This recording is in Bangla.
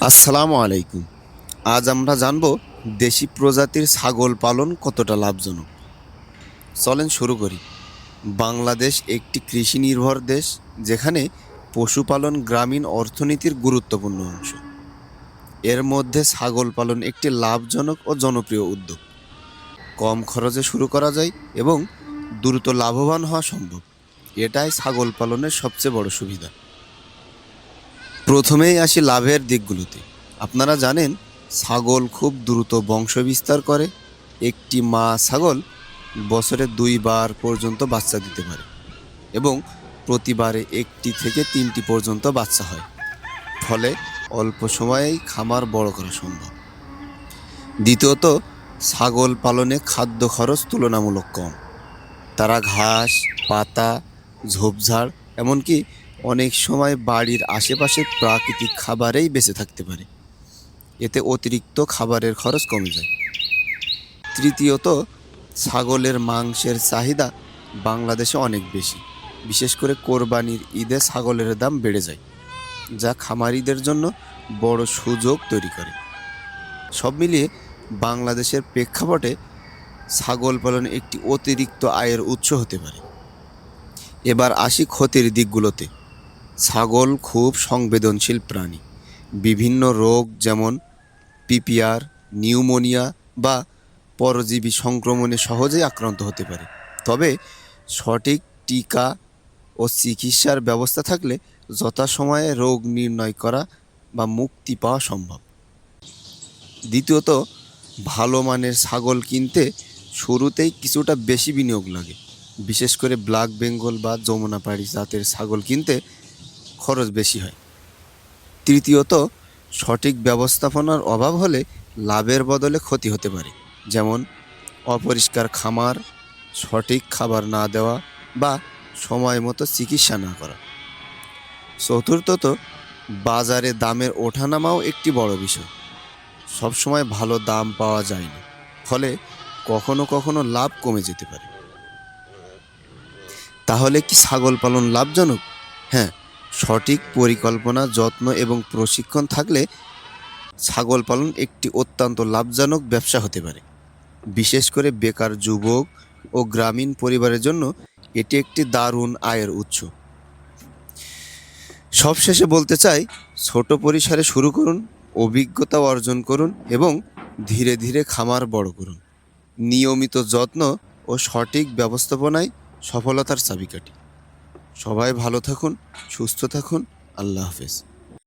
আসসালামু আলাইকুম। আজ আমরা জানব দেশি প্রজাতির ছাগল পালন কতটা লাভজনক। চলেন শুরু করি। বাংলাদেশ একটি কৃষি নির্ভর দেশ, যেখানে পশুপালন গ্রামীণ অর্থনীতির গুরুত্বপূর্ণ অংশ। এর মধ্যে ছাগল পালন একটি লাভজনক ও জনপ্রিয় উদ্যোগ। কম খরচে শুরু করা যায় এবং দ্রুত লাভবান হওয়া সম্ভব। এটাই ছাগল পালনের সবচেয়ে বড় সুবিধা। প্রথমেই আসি লাভের দিকগুলোতে। আপনারা জানেন, ছাগল খুব দ্রুত বংশ বিস্তার করে। একটি মা ছাগল বছরে 2 বার পর্যন্ত বাচ্চা দিতে পারে এবং প্রতিবারে 1টি থেকে 3টি পর্যন্ত বাচ্চা হয়। ফলে অল্প সময়েই খামার বড় করা সম্ভব। দ্বিতীয়ত, ছাগল পালনে খাদ্য খরচ তুলনামূলক কম। তারা ঘাস, পাতা, ঝোপঝাড়, এমনকি অনেক সময় বাড়ির আশেপাশের প্রাকৃতিক খাবারেই বেঁচে থাকতে পারে। এতে অতিরিক্ত খাবারের খরচ কমে যায়। তৃতীয়ত, ছাগলের মাংসের চাহিদা বাংলাদেশে অনেক বেশি। বিশেষ করে কোরবানির ঈদে ছাগলের দাম বেড়ে যায়, যা খামারিদের জন্য বড় সুযোগ তৈরি করে। সব মিলিয়ে বাংলাদেশের প্রেক্ষাপটে ছাগল পালন একটি অতিরিক্ত আয়ের উৎস হতে পারে। এবার আসি ক্ষতির দিকগুলোতে। ছাগল খুব সংবেদনশীল প্রাণী। বিভিন্ন রোগ যেমন পিপিআর, নিউমোনিয়া বা পরজীবী সংক্রমণে সহজেই আক্রান্ত হতে পারে। তবে সঠিক টিকা ও চিকিৎসার ব্যবস্থা থাকলে যথাসময়ে রোগ নির্ণয় করা বা মুক্তি পাওয়া সম্ভব। দ্বিতীয়ত, ভালো মানের ছাগল কিনতে শুরুতেই কিছুটা বেশি বিনিয়োগ লাগে। বিশেষ করে ব্ল্যাক বেঙ্গল বা যমুনাপাড়ি জাতের ছাগল কিনতে খরচ বেশি হয়। তৃতীয়ত, সঠিক ব্যবস্থাপনার অভাব হলে লাভের বদলে ক্ষতি হতে পারে, যেমন অপরিষ্কার খামার, সঠিক খাবার না দেওয়া বা সময় মতো চিকিৎসা না করা। চতুর্থত, বাজারে দামের ওঠানামাও একটি বড় বিষয়। সবসময় ভালো দাম পাওয়া যায় না, ফলে কখনো কখনো লাভ কমে যেতে পারে। তাহলে কি ছাগল পালন লাভজনক? হ্যাঁ, সঠিক পরিকল্পনা, যত্ন এবং প্রশিক্ষণ থাকলে ছাগল পালন একটি অত্যন্ত লাভজনক ব্যবসা হতে পারে। বিশেষ করে বেকার যুবক ও গ্রামীণ পরিবারের জন্য এটি একটি দারুণ আয়ের উৎস। সবশেষে বলতে চাই, ছোট পরিসরে শুরু করুন, অভিজ্ঞতা অর্জন করুন এবং ধীরে ধীরে খামার বড় করুন। নিয়মিত যত্ন ও সঠিক ব্যবস্থাপনায় সফলতার চাবিকাঠি। সবাই ভালো থাকুন, সুস্থ থাকুন। আল্লাহ হাফেজ।